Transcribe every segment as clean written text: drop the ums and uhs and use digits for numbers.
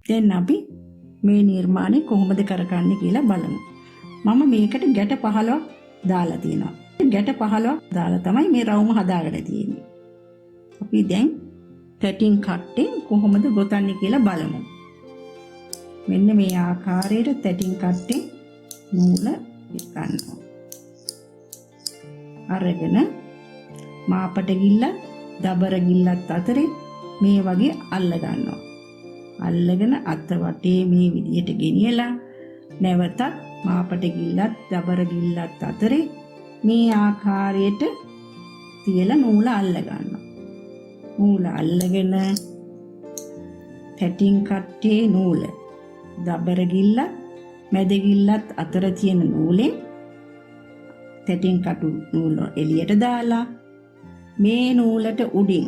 දැන් අපි මේ නිර්මාණය කොහොමද කරගන්නේ කියලා බලමු. මම මේකට ගැට 15ක් දාලා තියෙනවා. ගැට 15ක් දාලා තමයි මේ රවුම හදාගෙන තියෙන්නේ. අපි දැන් tatting කට්ටෙන් කොහොමද ගොතන්නේ කියලා බලමු. මෙන්න මේ ආකාරයට tatting කට්ටෙන් නූල ගන්නවා. අරගෙන මාපට ගිල්ල දබර ගිල්ලත් අතරේ මේ වගේ අල්ල ගන්නවා. අල්ලගෙන අත වටේ මේ විදිහට ගෙනියලා නැවතත් මාපට ගිල්ලත් දබර ගිල්ලත් අතරේ මේ ආකාරයට තියලා නූල අල්ල ගන්නවා. නූල අල්ලගෙන tatting කට්ටේ නූල දබර ගිල්ලත් මැද ගිල්ලත් අතර තියෙන නූලෙන් tatting කටු නූල එළියට දාලා මේ නූලට උඩින්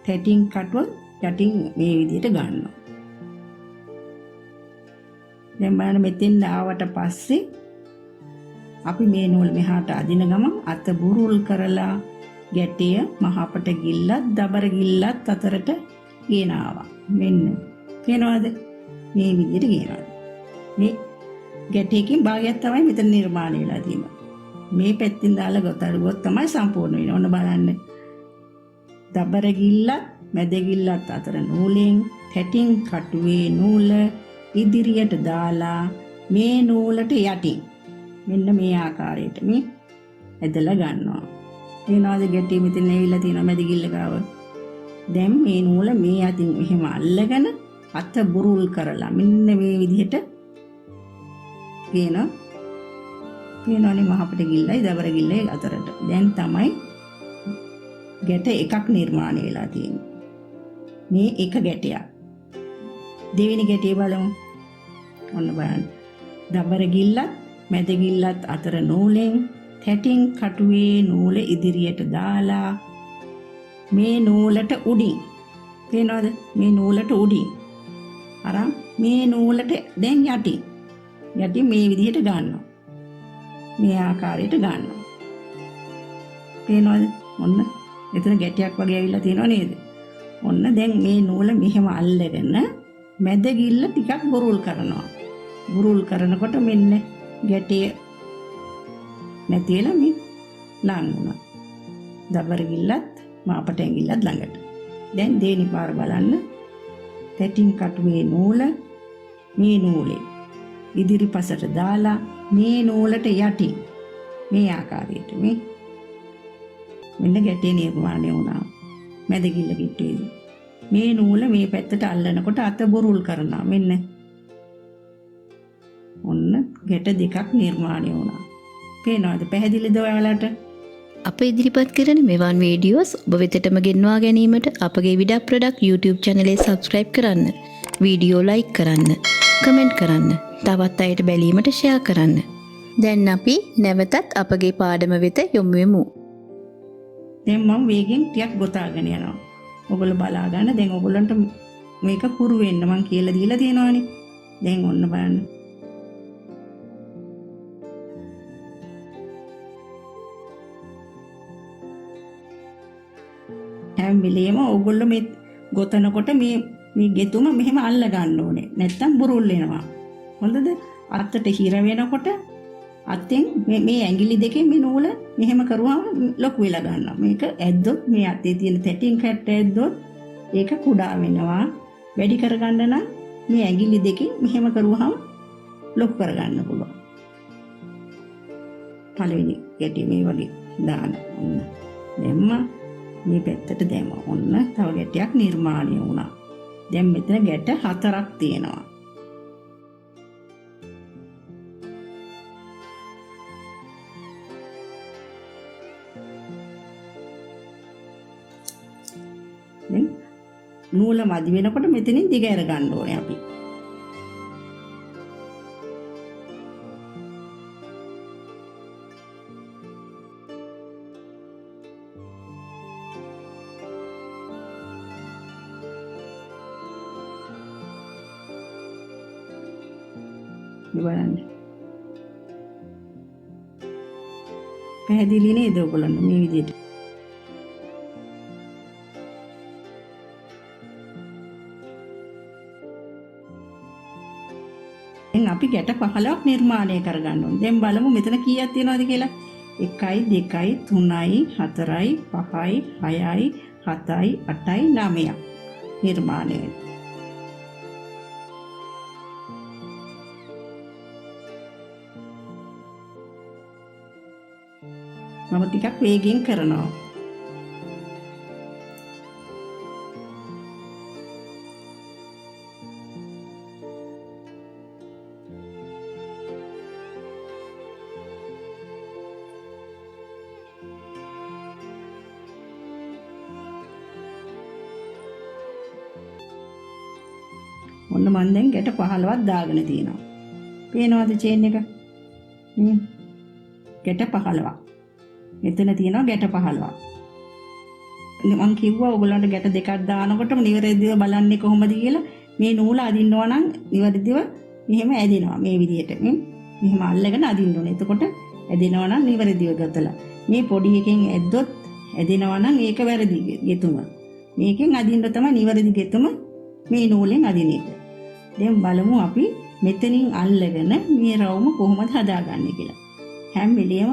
tatting කටුව යටින් මේ විදිහට ගන්නවා. දැන් බලන්න මෙතෙන් ආවට පස්සේ අපි මේ නූල් මෙහාට අදින ගමන් අත බුරුල් කරලා ගැටය මහපට ගිල්ලත් දබර ගිල්ලත් අතරට ගෙනාවා. මෙන්න පේනවද? මේ විදිහට ගෙනාවා. මේ ගැටයකින් භාගයක් තමයි මෙතන නිර්මාණය වෙලා තියෙන්නේ. මේ පැත්තෙන් දාලා ගොතරුවොත් තමයි සම්පූර්ණ වෙන්නේ. ඔන්න බලන්න. දබර ගිල්ලත් මැද ගිල්ලත් අතර නූලෙන් tatting කටුවේ නූල ඉදිරියට දාලා මේ නූලට යටින් මෙන්න මේ ආකාරයට මේ ඇදලා ගන්නවා. එනවාද ගැටි මෙතන ඇවිල්ලා තියෙනවා මැද ගිල්ල ගාව. දැන් මේ නූල මේ අතින් මෙහෙම අල්ලගෙන අත බුරුල් කරලා මෙන්න මේ විදිහට ගේනවා. පේනවනේ මහපට ගිල්ලයි දබර ගිල්ලයි අතරට. දැන් තමයි ගැට එකක් නිර්මාණය වෙලා තියෙන්නේ. මේ එක ගැටයක්. දෙවෙනි ගැටේ බලමු. ඔන්න බලන්න. දබර ගිල්ලත් මැද ගිල්ලත් අතර නූලෙන් tatting කටුවේ නූල ඉදිරියට දාලා මේ නූලට උඩින් පේනවද? මේ නූලට උඩින් අරන් මේ නූලට දැන් යටින් මේ විදිහට ගන්නවා. මේ ආකාරයට ගන්නවා. පේනවද? ඔන්න එතන ගැටයක් වගේ ඇවිල්ලා තියෙනව නේද? ඔන්න දැන් මේ නූල මෙහෙම අල්ලගෙන මැද ගිල්ල ටිකක් බුරුල් කරනවා. බුරුල් කරනකොට මෙන්න ගැටය නැතිලා මේ ලං වුණා. දබර ගිල්ලත් මාපට ඇඟිල්ලත් ළඟට. දැන් දෙවෙනි පාර බලන්න. tatting කටුවේ නූල මේ නූලේ ඉදිරිපසට දාලා මේ නූලට යටින් මේ ආකාරයට මෙන්න ගැටේ නිර්මාණය වුණා. මැද ගිල්ල කිට්ටුවේදී මේ නූල මේ පැත්තට අල්ලනකොට අත බුරුල් කරනවා. මෙන්න ඔන්න ගැට දෙකක් නිර්මාණය වුණා. පේනවද? පැහැදිලිද ඔයාලට? අප ඉදිරිපත් කරන මෙවන් වීඩියෝස් ඔබ වෙතටම ගෙන්වා ගැනීමට අපගේ විඩක් ප්‍රොඩක්ට් YouTube channel එක subscribe කරන්න, වීඩියෝ like කරන්න, කමෙන්ට් කරන්න, තවත් අයට බැලීමට share කරන්න. දැන් අපි නැවතත් අපගේ පාඩම වෙත යොමු වෙමු. දැන් මම වේගෙන් ටිකක් ගොතාගෙන යනවා. ඔයගොල්ලෝ බලා ගන්න. දැන් ඔයගොල්ලන්ට මේක පුරු වෙන්න මම කියලා දීලා තියෙනවානේ. දැන් ඔන්න බලන්න. හැම වෙලේම ඔයගොල්ලෝ මේ ගොතනකොට මේ ගෙතුම මෙහෙම අල්ල ගන්න ඕනේ. නැත්තම් බුරුල් වෙනවා. හොඳද? අතට හිර වෙනකොට අතෙන් මේ ඇඟිලි දෙකෙන් මේ නූල මෙහෙම කරුවාම ලොකු වෙලා ගන්නවා. මේක ඇද්දොත් මේ අතේ තියෙන tatting කට්ට ඇද්දොත් ඒක කුඩා වෙනවා. වැඩි කරගන්න නම් මේ ඇඟිලි දෙකෙන් මෙහෙම කරුවාම ලොකු කරගන්න පුළුවන්. පළවෙනි ගැටේ මේ වගේ දාන්න. ඔන්න. දැම්ම මේ පැත්තට දැම්ම. ඔන්න තව ගැටයක් නිර්මාණය වුණා. දැන් මෙතන ගැට 4ක් තියෙනවා. නූල මදි වෙනකොට මෙතනින් දිග අර ගන්න ඕනේ අපි. බලන්න. පැහැදිලි නේද ඔයගොල්ලන්ට මේ විදිහට? අපි ගැට 15ක් නිර්මාණය කරගන්න ඕනේ. දැන් බලමු මෙතන කීයක් තියෙනවද කියලා. 1 2 3 4 5 6 7 8 9ක් නිර්මාණය වෙනවා. මම ටිකක් වේගෙන් කරනවා. ඔන්න මම දැන් ගැට 15ක් දාගෙන තියෙනවා. පේනවද චේන් එක? ගැට 15ක්. මෙතන තියෙනවා ගැට 15ක්. මම කිව්වා ඔයගොල්ලන්ට ගැට දෙකක් දානකොටම නිවැරදිව බලන්නේ කොහොමද කියලා. මේ නූල අදින්නවා නම් නිවැරදිව මෙහෙම ඇදෙනවා මේ විදිහට. මෙහෙම අල්ලගෙන අදින්න ඕනේ. එතකොට ඇදෙනවා නම් නිවැරදිව ගතලා. මේ පොඩි එකෙන් ඇද්දොත් ඇදෙනවා නම් ඒක වැරදි ගෙතුම. මේකෙන් අදින්න තමයි නිවැරදි ගෙතුම මේ නූලෙන් අදින එක. දැන් බලමු අපි මෙතනින් අල්ලගෙන මේ රවුම කොහොමද හදාගන්නේ කියලා. හැම වෙලෙම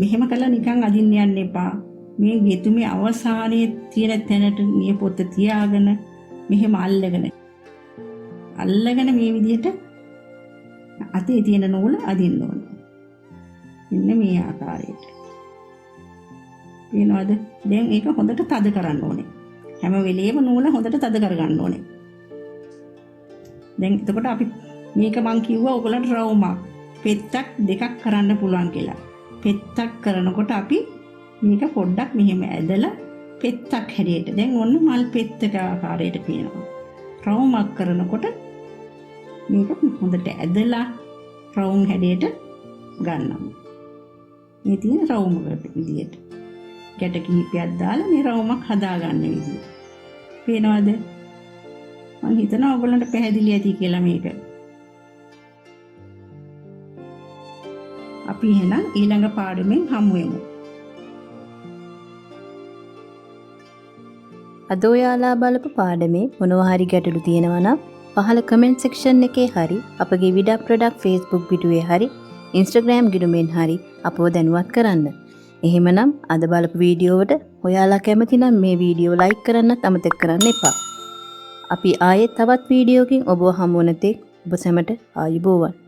මෙහෙම කරලා නිකන් අදින්න යන්න එපා. මේ ගෙතුමේ අවසානයේ තියෙන තැනට නියපොත්ත තියාගෙන මෙහෙම අල්ලගෙන මේ විදිහට අතේ තියෙන නූල අදින්න ඕනේ. මෙන්න මේ ආකාරයට. පේනවද? දැන් ඒක හොඳට තද කරන්න ඕනේ. හැම වෙලෙම නූල හොඳට තද කරගන්න ඕනේ. දැන් එතකොට අපි මේක මං කිව්වා ඔයගලන්ට රවුමක් පෙත්තක් දෙකක් කරන්න පුළුවන් කියලා. පෙත්තක් කරනකොට අපි මේක පොඩ්ඩක් මෙහෙම ඇදලා පෙත්තක් හැඩයට. දැන් ඔන්න මල් පෙත්තක ආකාරයට පේනවා. රවුමක් කරනකොට මේක හොඳට ඇදලා රවුම් හැඩයට ගන්නවා. මේ තියෙන රවුම විදියට. ගැට කිහිපයක් දාලා මේ රවුමක් හදාගන්න විදිය. පේනවද? මම හිතනවා ඔයගොල්ලන්ට පැහැදිලි ඇති කියලා මේක. අපි එහෙනම් ඊළඟ පාඩමෙන් හමු වෙමු. අද ඔයාලා බලපු පාඩමේ මොනවා හරි ගැටලු තියෙනවා නම් පහළ කමෙන්ට් සෙක්ෂන් එකේ හරි අපගේ විඩක් ප්‍රොඩක්ට් Facebook පිටුවේ හරි Instagram ගිණුමෙන් හරි අපව දැනුවත් කරන්න. එහෙමනම් අද බලපු වීඩියෝවට ඔයාලා කැමති නම් මේ වීඩියෝ ලයික් කරන්නත් අමතක කරන්න එපා. අපි ආයේ තවත් වීඩියෝකින් ඔබව හමු වන තෙක් ඔබ සැමට ආයුබෝවන්.